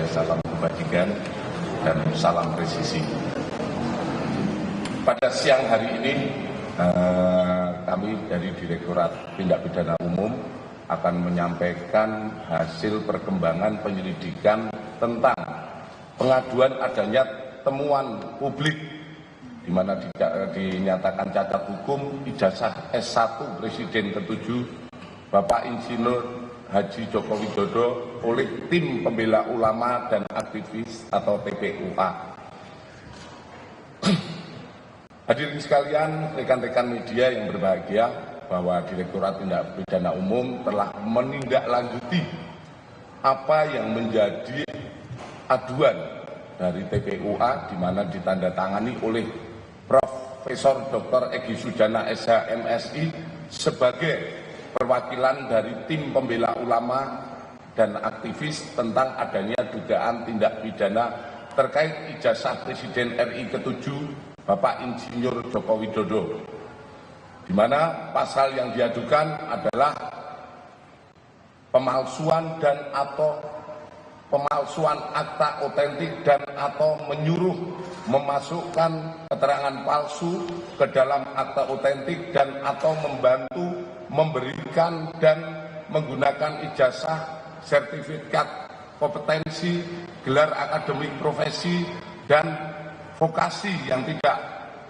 salam kebajikan dan salam presisi. Pada siang hari ini kami dari Direktorat Tindak Pidana Umum akan menyampaikan hasil perkembangan penyelidikan tentang pengaduan adanya temuan publik di mana dinyatakan cacat hukum ijazah S1 Presiden ke-7 Bapak Insinyur Haji Joko Widodo oleh Tim Pembela Ulama dan Aktivis atau TPUA. Hadirin sekalian, rekan-rekan media yang berbahagia, bahwa Direktorat Tindak Pidana Umum telah menindaklanjuti apa yang menjadi aduan dari TPUA, di mana ditandatangani oleh Profesor Dr. Egy Sujana SH MSI sebagai perwakilan dari Tim Pembela Ulama dan Aktivis tentang adanya dugaan tindak pidana terkait ijazah Presiden RI ke-7 Bapak Insinyur Joko Widodo, di mana pasal yang diadukan adalah pemalsuan akta otentik dan atau menyuruh memasukkan keterangan palsu ke dalam akta otentik dan atau membantu memberikan dan menggunakan ijazah, sertifikat kompetensi, gelar akademik profesi dan vokasi yang tidak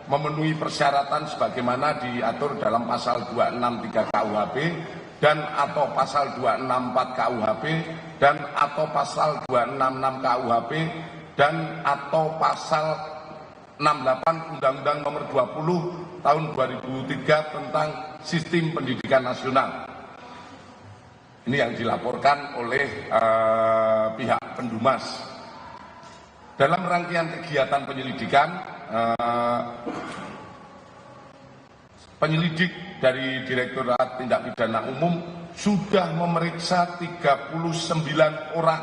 memenuhi persyaratan sebagaimana diatur dalam pasal 263 KUHP dan atau pasal 264 KUHP dan atau pasal 266 KUHP dan atau pasal 68 Undang-Undang Nomor 20 Tahun 2003 tentang Sistem Pendidikan Nasional. Ini yang dilaporkan oleh pihak Pendumas. Dalam rangkaian kegiatan penyelidikan, penyelidik dari Direktorat Tindak Pidana Umum sudah memeriksa 39 orang,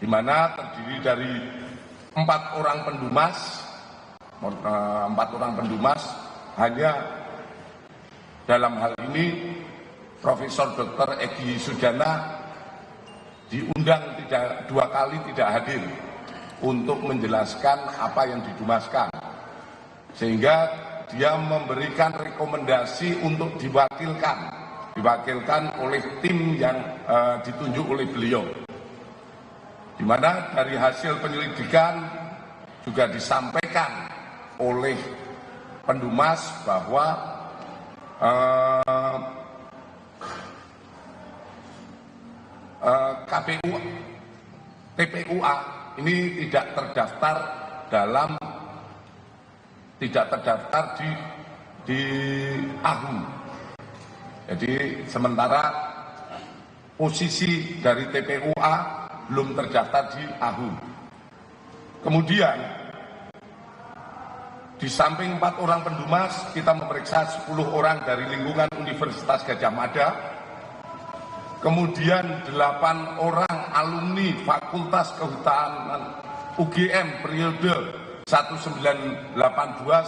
di mana terdiri dari 4 orang pendumas, hanya dalam hal ini Profesor Dr. Egy Sujana diundang 2 kali tidak hadir untuk menjelaskan apa yang didumaskan, sehingga dia memberikan rekomendasi untuk diwakilkan oleh tim yang ditunjuk oleh beliau, di mana dari hasil penyelidikan juga disampaikan oleh Pendumas bahwa TPUA ini tidak terdaftar di AHU. Jadi sementara posisi dari TPUA belum terdaftar di AHU. Kemudian di samping 4 orang pendumas, kita memeriksa 10 orang dari lingkungan Universitas Gadjah Mada. Kemudian 8 orang alumni Fakultas Kehutanan UGM periode 1982-1988,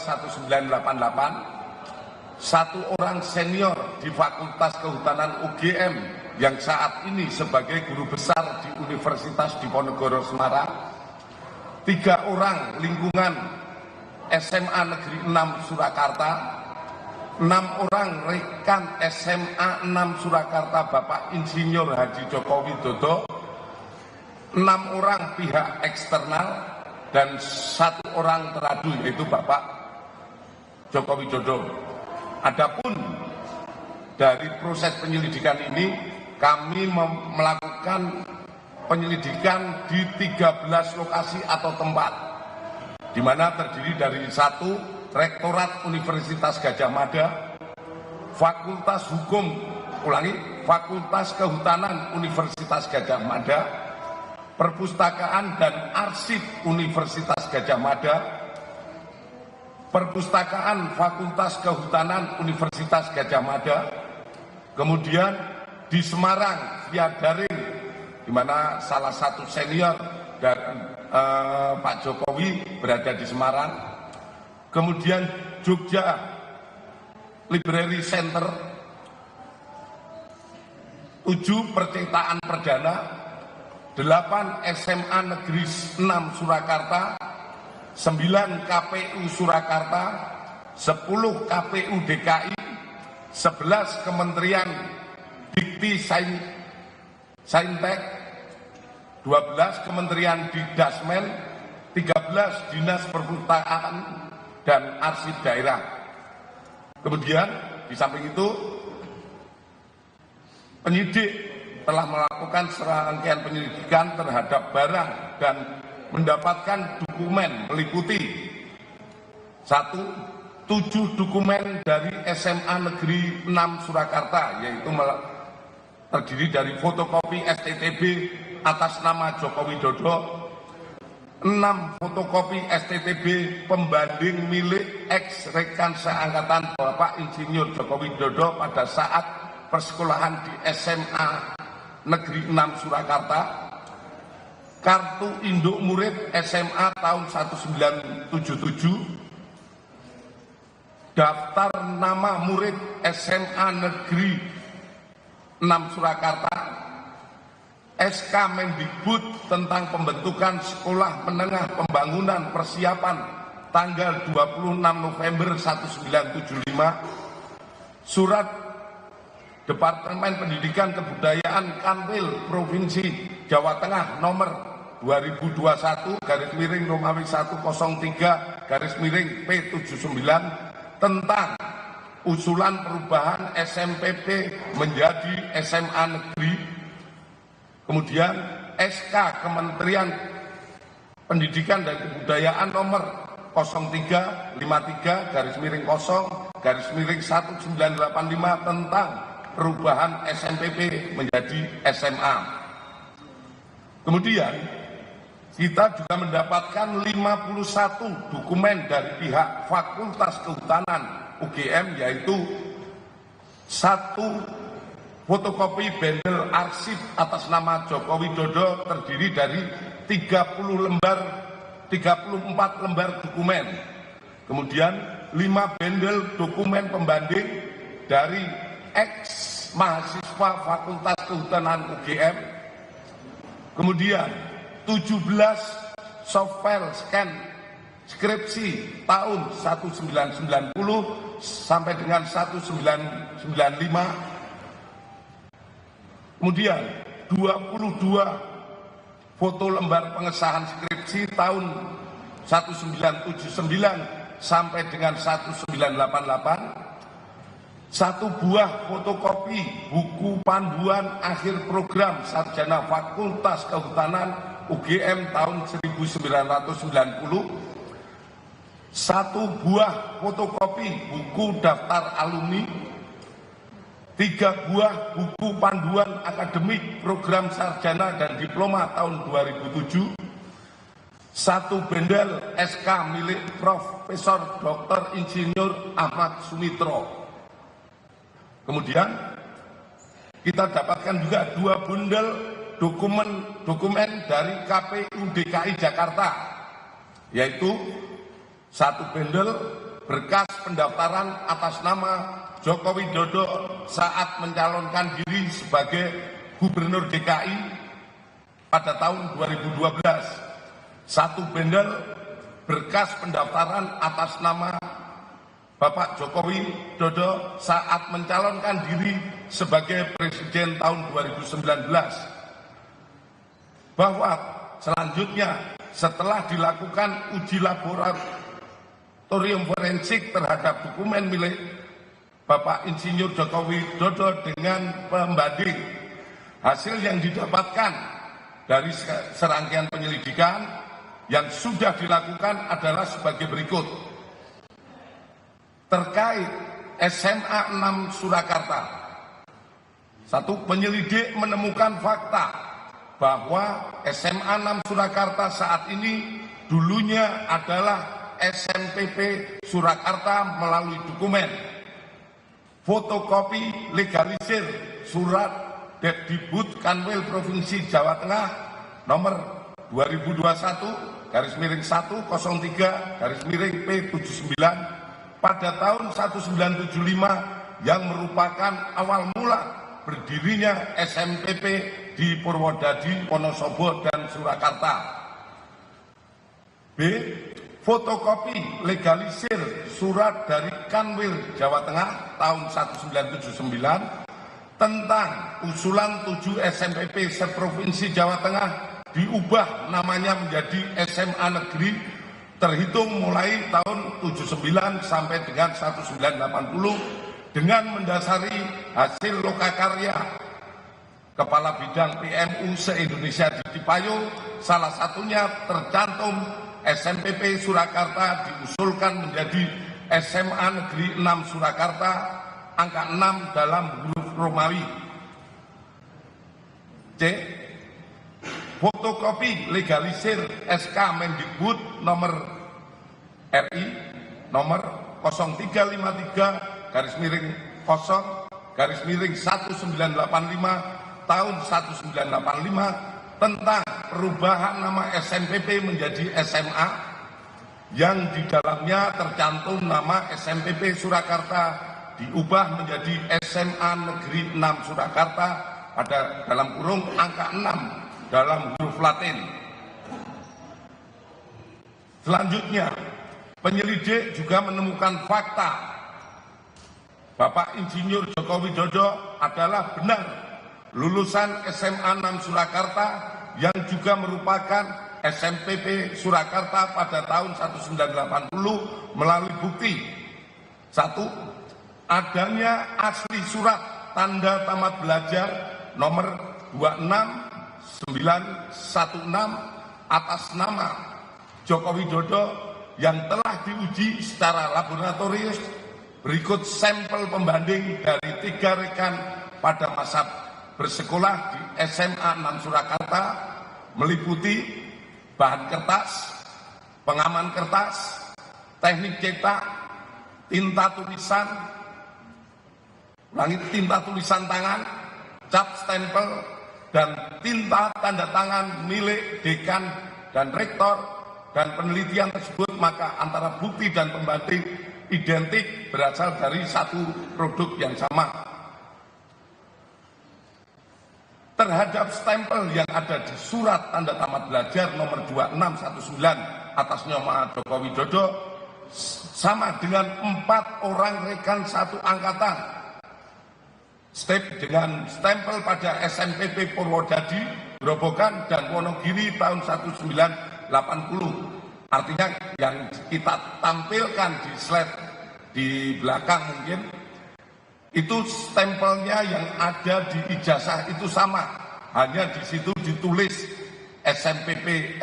1 orang senior di Fakultas Kehutanan UGM yang saat ini sebagai guru besar di Universitas Diponegoro Semarang, 3 orang lingkungan SMA Negeri 6 Surakarta, 6 orang rekan SMA 6 Surakarta Bapak Insinyur Haji Joko Widodo, 6 orang pihak eksternal, dan 1 orang teradu yaitu Bapak Joko Widodo. Adapun dari proses penyelidikan ini, kami melakukan penyelidikan di 13 lokasi atau tempat, di mana terdiri dari 1 Rektorat Universitas Gadjah Mada, Fakultas Kehutanan Universitas Gadjah Mada, Perpustakaan dan Arsip Universitas Gadjah Mada, Perpustakaan Fakultas Kehutanan Universitas Gadjah Mada, kemudian di Semarang via daring, di mana salah satu senior dan Pak Jokowi berada di Semarang. Kemudian Jogja Library Center, 7 percetakan perdana, 8 SMA Negeri 6 Surakarta, 9 KPU Surakarta, 10 KPU DKI, 11 Kementerian Dikti Saintek, 12 Kementerian Didasmen, 13 Dinas Perpustakaan dan Arsip Daerah. Kemudian di samping itu penyidik telah melakukan serangkaian penyelidikan terhadap barang dan mendapatkan dokumen meliputi 1. 7 dokumen dari SMA Negeri 6 Surakarta, yaitu terdiri dari fotokopi STTB atas nama Joko Widodo, 6 fotokopi STTB pembanding milik ex-rekan seangkatan Bapak Insinyur Joko Widodo pada saat persekolahan di SMA Negeri 6 Surakarta, kartu induk murid SMA tahun 1977, daftar nama murid SMA Negeri 6 Surakarta, SK Mendikbud tentang pembentukan Sekolah Menengah Pembangunan Persiapan tanggal 26 November 1975, surat Departemen Pendidikan Kebudayaan Kanwil Provinsi Jawa Tengah nomor 2021-Romawi 103-P79 tentang usulan perubahan SMPP menjadi SMA Negeri. Kemudian SK Kementerian Pendidikan dan Kebudayaan nomor 0353-0-1985 tentang perubahan SMPP menjadi SMA. Kemudian kita juga mendapatkan 51 dokumen dari pihak Fakultas Kehutanan UGM, yaitu 1 fotokopi bendel arsip atas nama Joko Widodo terdiri dari 34 lembar dokumen. Kemudian 5 bendel dokumen pembanding dari ex-mahasiswa Fakultas Kehutanan UGM. Kemudian 17 softfile scan skripsi tahun 1990 sampai dengan 1995. Kemudian 22 foto lembar pengesahan skripsi tahun 1979 sampai dengan 1988. 1 buah fotokopi buku panduan akhir program sarjana Fakultas Kehutanan UGM tahun 1990. 1 buah fotokopi buku daftar alumni. 3 buah buku panduan akademik program sarjana dan diploma tahun 2007. 1 bendel SK milik Profesor Dr. Insinyur Ahmad Sumitro. Kemudian kita dapatkan juga 2 bundel dokumen dari KPU DKI Jakarta, yaitu 1 bendel berkas pendaftaran atas nama Joko Widodo saat mencalonkan diri sebagai Gubernur DKI pada tahun 2012. 1 bendel berkas pendaftaran atas nama Bapak Joko Widodo saat mencalonkan diri sebagai Presiden tahun 2019. Bahwa selanjutnya setelah dilakukan uji laboratorium forensik terhadap dokumen milik Bapak Insinyur Joko Widodo dengan pembanding, hasil yang didapatkan dari serangkaian penyelidikan yang sudah dilakukan adalah sebagai berikut. Terkait SMA 6 Surakarta, 1, penyelidik menemukan fakta bahwa SMA 6 Surakarta saat ini dulunya adalah SMPP Surakarta melalui dokumen fotokopi legalisir surat Depdibud Kanwil Provinsi Jawa Tengah nomor 2021-103-P79 pada tahun 1975 yang merupakan awal mula berdirinya SMPP di Purwodadi, Wonosobo, dan Surakarta. B. Fotokopi legalisir surat dari Kanwil Jawa Tengah tahun 1979 tentang usulan 7 SMPP seprovinsi Jawa Tengah diubah namanya menjadi SMA Negeri terhitung mulai tahun 79 sampai dengan 1980 dengan mendasari hasil lokakarya Kepala Bidang PMU se-Indonesia di Cipayo, salah satunya tercantum SMPP Surakarta diusulkan menjadi SMA Negeri 6 Surakarta, angka 6 dalam huruf Romawi. C. Fotokopi legalisir SK Mendikbud nomor RI nomor 0353-0-1985 tahun 1985 tentang perubahan nama SMPP menjadi SMA yang di dalamnya tercantum nama SMPP Surakarta diubah menjadi SMA Negeri 6 Surakarta pada dalam kurung angka 6 dalam huruf Latin. Selanjutnya, penyelidik juga menemukan fakta Bapak Insinyur Joko Widodo adalah benar lulusan SMA 6 Surakarta yang juga merupakan SMPP Surakarta pada tahun 1980 melalui bukti 1. Adanya asli surat tanda tamat belajar nomor 26916 atas nama Joko Widodo yang telah diuji secara laboratorius. Berikut sampel pembanding dari 3 rekan pada masa bersekolah di SMA 6 Surakarta meliputi bahan kertas, pengaman kertas, teknik cetak, tinta tulisan, tinta tulisan tangan, cap stempel, dan tinta tanda tangan milik dekan dan rektor, dan penelitian tersebut maka antara bukti dan pembanding identik berasal dari satu produk yang sama. Terhadap stempel yang ada di surat tanda tamat belajar nomor 2619 atas nama Joko Widodo sama dengan 4 orang rekan satu angkatan. Dengan stempel pada SMPP Purwodadi, Grobogan, dan Wonogiri tahun 1980. Artinya yang kita tampilkan di slide di belakang mungkin itu stempelnya yang ada di ijazah itu sama, hanya di situ ditulis SMPP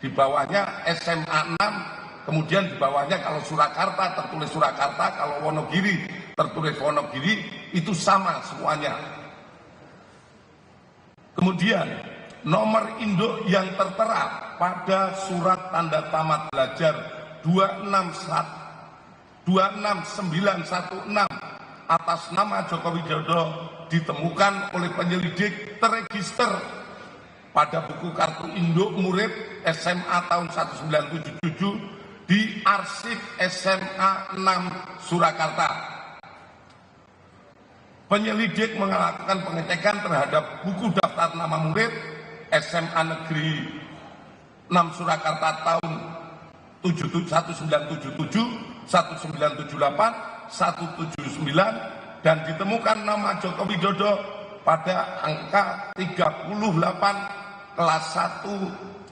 di bawahnya SMA 6, kemudian di bawahnya kalau Surakarta tertulis Surakarta, kalau Wonogiri tertulis Wonogiri, itu sama semuanya. Kemudian nomor induk yang tertera pada surat tanda tamat belajar 26916 atas nama Joko Widodo ditemukan oleh penyelidik terregister pada buku kartu induk murid SMA tahun 1977 di arsip SMA 6 Surakarta. Penyelidik melakukan pengecekan terhadap buku daftar nama murid SMA Negeri 6 Surakarta tahun 1977, 1978, 179 dan ditemukan nama Joko Widodo pada angka 38 kelas 1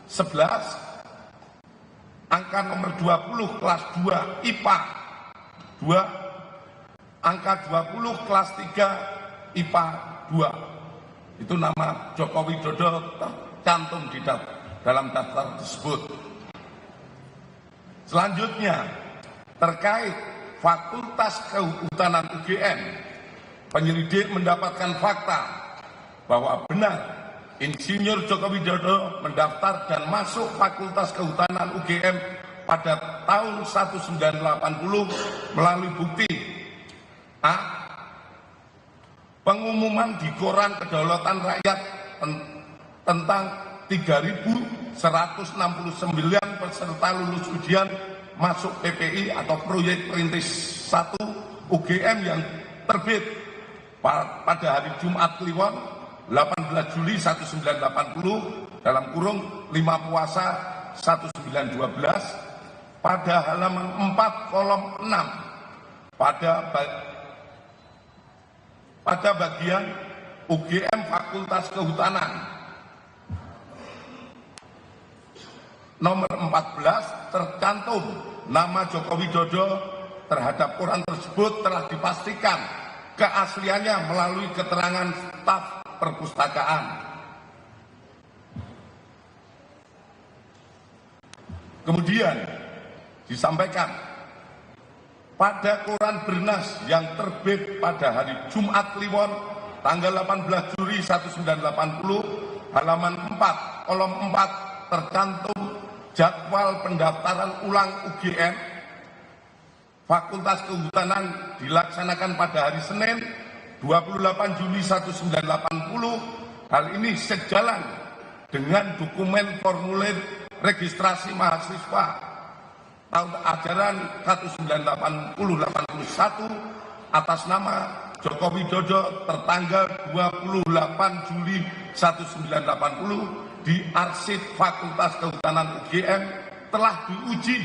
11, angka nomor 20 kelas 2 IPA 2, angka 20 kelas 3 IPA 2. Itu nama Joko Widodo tercantum di dalam daftar tersebut. Selanjutnya, terkait Fakultas Kehutanan UGM, penyelidik mendapatkan fakta bahwa benar Insinyur Joko Widodo mendaftar dan masuk Fakultas Kehutanan UGM pada tahun 1980 melalui bukti A. Pengumuman di Koran Kedaulatan Rakyat tentang 3.169 peserta lulus ujian masuk PPI atau proyek perintis 1 UGM yang terbit pada hari Jumat Kliwon 18 Juli 1980 dalam kurung 5 Puasa 1912 pada halaman 4 kolom 6 pada bagian UGM Fakultas Kehutanan nomor 14 tercantum nama Joko Widodo terhadap koran tersebut telah dipastikan keasliannya melalui keterangan staf perpustakaan. Kemudian disampaikan pada koran Bernas yang terbit pada hari Jumat Kliwon tanggal 18 Juli 1980 halaman 4 kolom 4 tercantum jadwal pendaftaran ulang UGM Fakultas Kehutanan dilaksanakan pada hari Senin 28 Juli 1980. Hal ini sejalan dengan dokumen formulir registrasi mahasiswa tahun ajaran 1980-81 atas nama Joko Widodo tertanggal 28 Juli 1980 di arsip Fakultas Kehutanan UGM telah diuji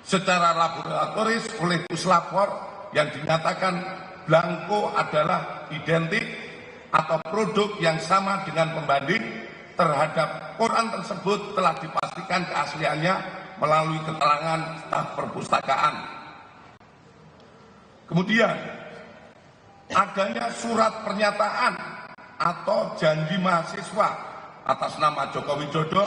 secara laboratoris oleh puslapor yang dinyatakan blanko adalah identik atau produk yang sama dengan pembanding terhadap koran tersebut telah dipastikan keasliannya melalui keterangan staf perpustakaan. Kemudian adanya surat pernyataan atau janji mahasiswa atas nama Joko Widodo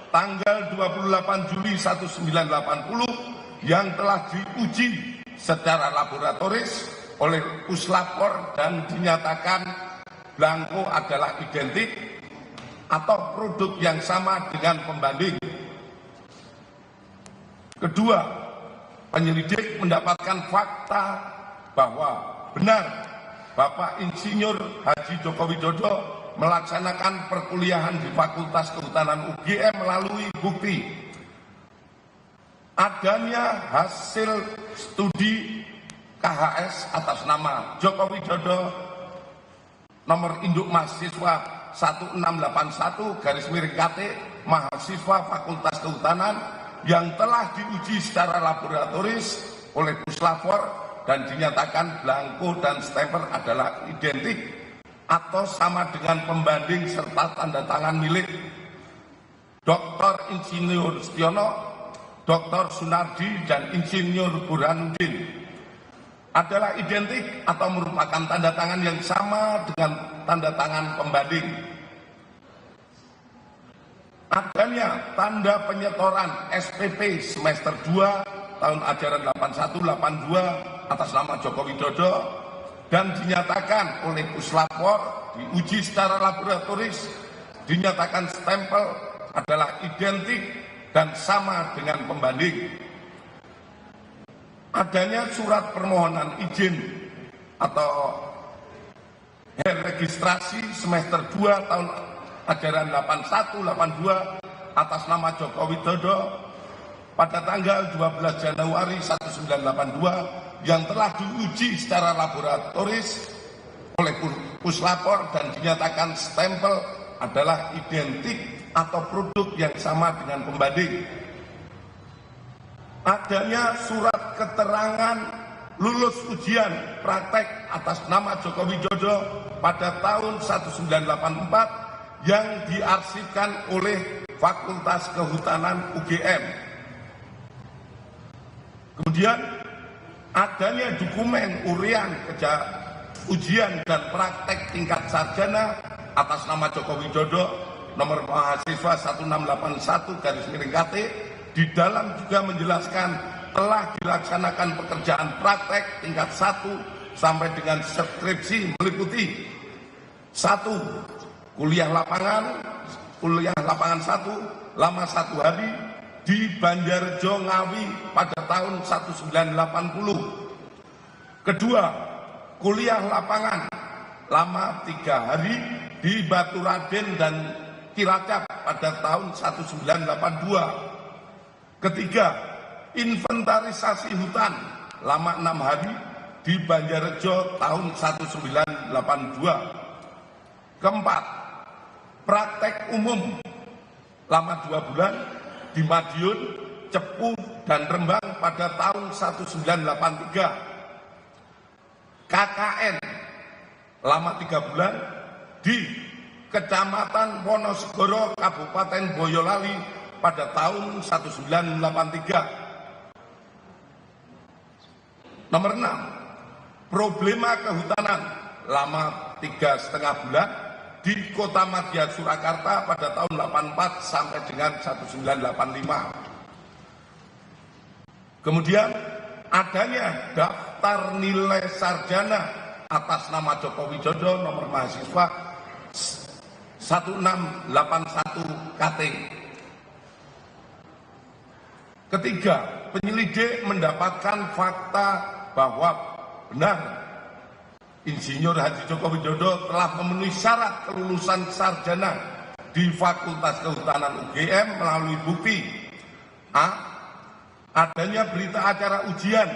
tanggal 28 Juli 1980 yang telah diuji secara laboratoris oleh puslapor dan dinyatakan blanko adalah identik atau produk yang sama dengan pembanding. Kedua, penyelidik mendapatkan fakta bahwa benar Bapak Insinyur Haji Joko Widodo melaksanakan perkuliahan di Fakultas Kehutanan UGM melalui bukti adanya hasil studi KHS atas nama Joko Widodo nomor induk mahasiswa 1681/KT mahasiswa Fakultas Kehutanan yang telah diuji secara laboratoris oleh puslapor dan dinyatakan blanko dan stempel adalah identik atau sama dengan pembanding serta tanda tangan milik Dr. Insinyur Setiono, Dr. Sunardi, dan Insinyur Burhanuddin adalah identik atau merupakan tanda tangan yang sama dengan tanda tangan pembanding. Adanya tanda penyetoran SPP semester 2 tahun ajaran 81-82 atas nama Joko Widodo dan dinyatakan oleh puslapor diuji secara laboratoris dinyatakan stempel adalah identik dan sama dengan pembanding. Adanya surat permohonan izin atau registrasi semester 2 tahun ajaran 81-82 atas nama Joko Widodo pada tanggal 12 Januari 1982 yang telah diuji secara laboratoris oleh puslapor dan dinyatakan stempel adalah identik atau produk yang sama dengan pembanding. Adanya surat keterangan lulus ujian praktek atas nama Joko Widodo pada tahun 1984 yang diarsipkan oleh Fakultas Kehutanan UGM. Kemudian adanya dokumen urian ujian dan praktek tingkat sarjana atas nama Joko Widodo nomor mahasiswa 1681/KT di dalam juga menjelaskan telah dilaksanakan pekerjaan praktek tingkat 1 sampai dengan skripsi meliputi 1. Kuliah lapangan 1 lama 1 hari di Banjarjo Ngawi pada tahun 1980. Kedua, kuliah lapangan lama 3 hari di Baturaden dan Cilacap pada tahun 1982. Ketiga, inventarisasi hutan lama 6 hari di Banjarjo tahun 1982. Keempat, praktek umum lama 2 bulan di Madiun, Cepu, dan Rembang pada tahun 1983. KKN lama 3 bulan di Kecamatan Wonosegoro, Kabupaten Boyolali pada tahun 1983. Nomor 6, problema kehutanan lama 3,5 bulan di Kota Madya Surakarta pada tahun 84 sampai dengan 1985. Kemudian adanya daftar nilai sarjana atas nama Joko Widodo nomor mahasiswa 1681 KT. Ketiga, penyelidik mendapatkan fakta bahwa benar Insinyur Haji Joko Widodo telah memenuhi syarat kelulusan sarjana di Fakultas Kehutanan UGM melalui bukti A. Adanya berita acara ujian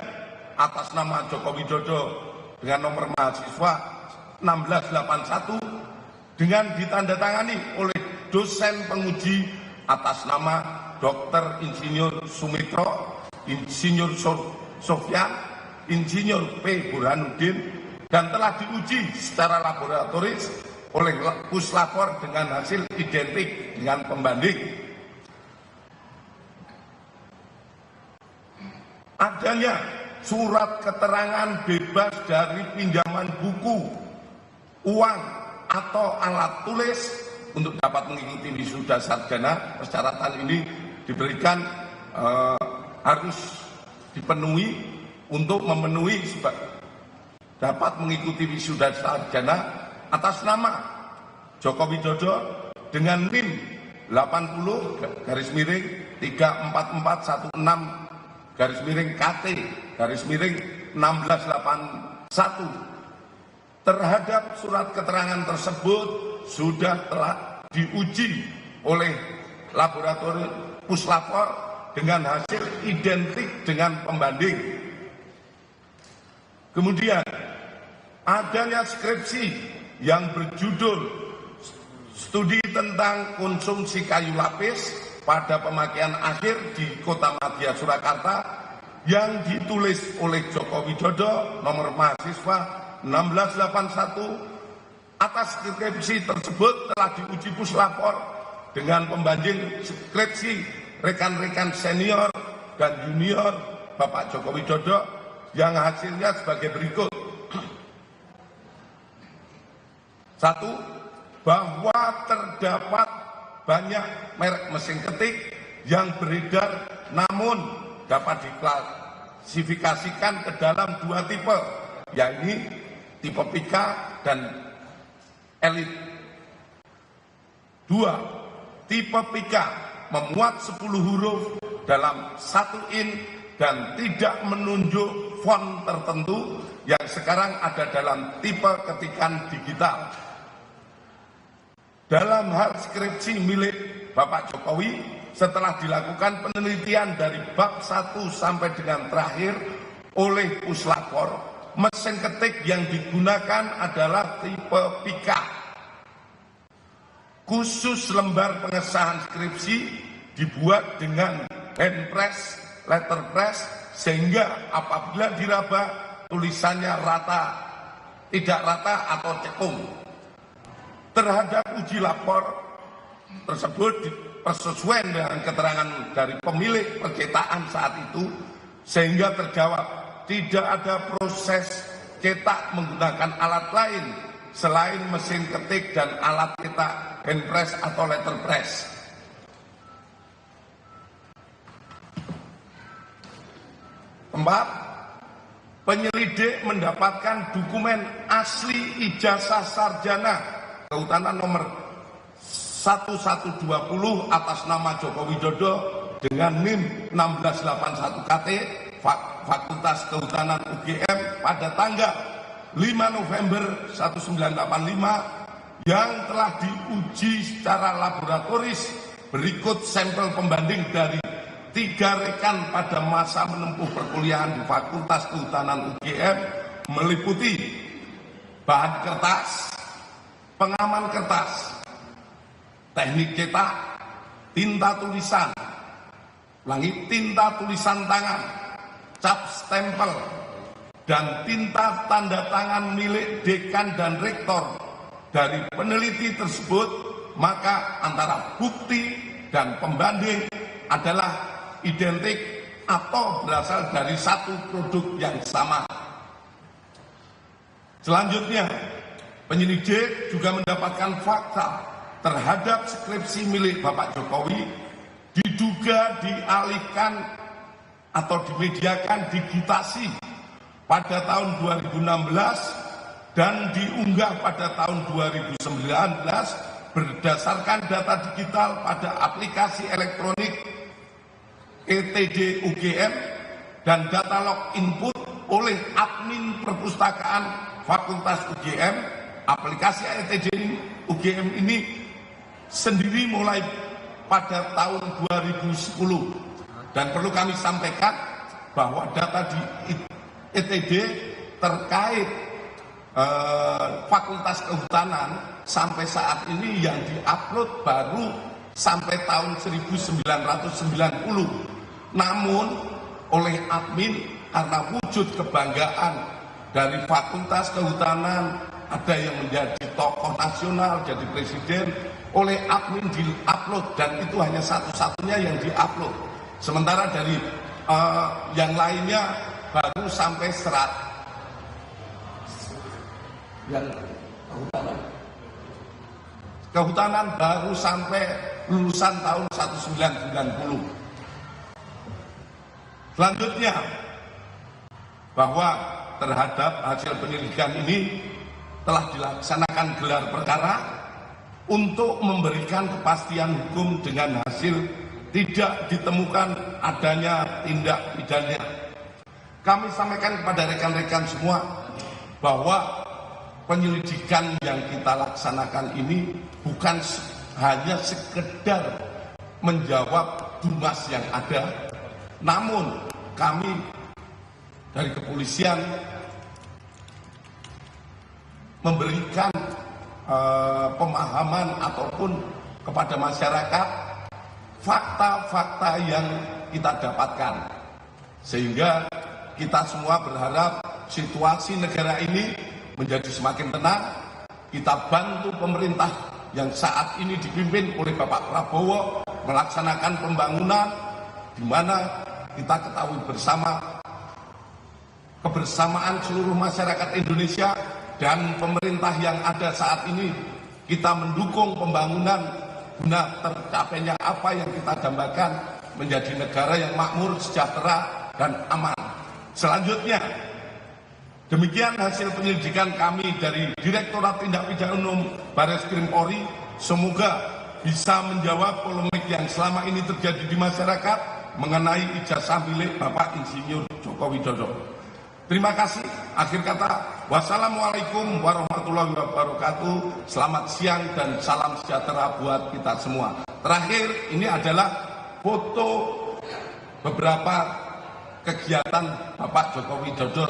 atas nama Joko Widodo dengan nomor mahasiswa 1681 dengan ditandatangani oleh dosen penguji atas nama Dr. Insinyur Sumitro, Insinyur Sofyan, Insinyur P. Burhanuddin, dan telah diuji secara laboratoris oleh puslapor dengan hasil identik dengan pembanding. Adanya surat keterangan bebas dari pinjaman buku, uang, atau alat tulis untuk dapat mengikuti wisuda sarjana. Persyaratan ini diberikan harus dipenuhi untuk memenuhi dapat mengikuti wisuda sarjana atas nama Joko Widodo dengan NIM 80-34416 KT 1681. Terhadap surat keterangan tersebut sudah telah diuji oleh laboratorium puslapor dengan hasil identik dengan pembanding. Kemudian adanya skripsi yang berjudul Studi tentang Konsumsi Kayu Lapis pada Pemakaian Akhir di Kota Madya Surakarta yang ditulis oleh Joko Widodo nomor mahasiswa 1681. Atas skripsi tersebut telah diuji puslapor dengan pembanding skripsi rekan-rekan senior dan junior Bapak Joko Widodo yang hasilnya sebagai berikut. 1. Bahwa terdapat banyak merek mesin ketik yang beredar namun dapat diklasifikasikan ke dalam 2 tipe, yakni tipe Pika dan Elite. 2. Tipe Pika memuat 10 huruf dalam 1 in dan tidak menunjuk font tertentu yang sekarang ada dalam tipe ketikan digital. Dalam hal skripsi milik Bapak Jokowi, setelah dilakukan penelitian dari bab 1 sampai dengan terakhir oleh puslapor, mesin ketik yang digunakan adalah tipe Pika. Khusus lembar pengesahan skripsi dibuat dengan handpress, letterpress, sehingga apabila diraba tulisannya rata, tidak rata atau cekung. Terhadap uji lapor tersebut persesuaian dengan keterangan dari pemilik percetakan saat itu, sehingga terjawab tidak ada proses cetak menggunakan alat lain selain mesin ketik dan alat cetak handpress atau letterpress. Keempat, penyelidik mendapatkan dokumen asli ijazah sarjana Kehutanan nomor 1120 atas nama Joko Widodo dengan NIM 1681 KT Fakultas Kehutanan UGM pada tanggal 5 November 1985 yang telah diuji secara laboratoris. Berikut sampel pembanding dari 3 rekan pada masa menempuh perkuliahan di Fakultas Kehutanan UGM, meliputi bahan kertas, pengaman kertas, teknik cetak, tinta tulisan, tinta tulisan tangan, cap stempel, dan tinta tanda tangan milik dekan dan rektor dari peneliti tersebut, maka antara bukti dan pembanding adalah identik atau berasal dari satu produk yang sama. Selanjutnya, penyelidik juga mendapatkan fakta terhadap skripsi milik Bapak Jokowi diduga dialihkan atau dimediakan digitasi pada tahun 2016 dan diunggah pada tahun 2019 berdasarkan data digital pada aplikasi elektronik ETD UGM dan data log input oleh admin perpustakaan Fakultas UGM. Aplikasi ETD UGM ini sendiri mulai pada tahun 2010, dan perlu kami sampaikan bahwa data di ETD terkait Fakultas Kehutanan sampai saat ini yang diupload baru sampai tahun 1990. Namun oleh admin karena wujud kebanggaan dari Fakultas Kehutanan, ada yang menjadi tokoh nasional, jadi presiden, oleh admin di-upload, dan itu hanya satu-satunya yang di-upload. Sementara dari yang lainnya baru sampai kehutanan baru sampai lulusan tahun 1990. Selanjutnya, bahwa terhadap hasil penyelidikan ini telah dilaksanakan gelar perkara untuk memberikan kepastian hukum dengan hasil tidak ditemukan adanya tindak pidana. Kami sampaikan kepada rekan-rekan semua bahwa penyelidikan yang kita laksanakan ini bukan hanya sekedar menjawab dumas yang ada, namun kami dari kepolisian memberikan pemahaman ataupun kepada masyarakat fakta-fakta yang kita dapatkan, sehingga kita semua berharap situasi negara ini menjadi semakin tenang. Kita bantu pemerintah yang saat ini dipimpin oleh Bapak Prabowo melaksanakan pembangunan, di mana kita ketahui bersama kebersamaan seluruh masyarakat Indonesia dan pemerintah yang ada saat ini. Kita mendukung pembangunan guna tercapainya apa yang kita dambakan, menjadi negara yang makmur, sejahtera, dan aman. Selanjutnya, demikian hasil penyelidikan kami dari Direktorat Tindak Pidana Umum Barreskrim Polri. Semoga bisa menjawab polemik yang selama ini terjadi di masyarakat mengenai ijazah milik Bapak Insinyur Joko Widodo. Terima kasih. Akhir kata, wassalamualaikum warahmatullahi wabarakatuh. Selamat siang dan salam sejahtera buat kita semua. Terakhir, ini adalah foto beberapa kegiatan Bapak Joko Widodo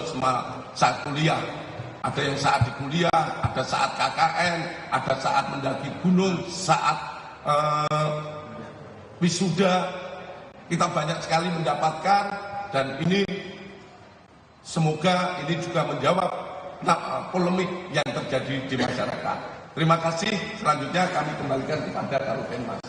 saat kuliah. Ada yang saat di kuliah, ada saat KKN, ada saat mendaki gunung, saat wisuda. Kita banyak sekali mendapatkan, dan ini semoga ini juga menjawab polemik yang terjadi di masyarakat. Terima kasih. Selanjutnya kami kembalikan kepada Karopenmas.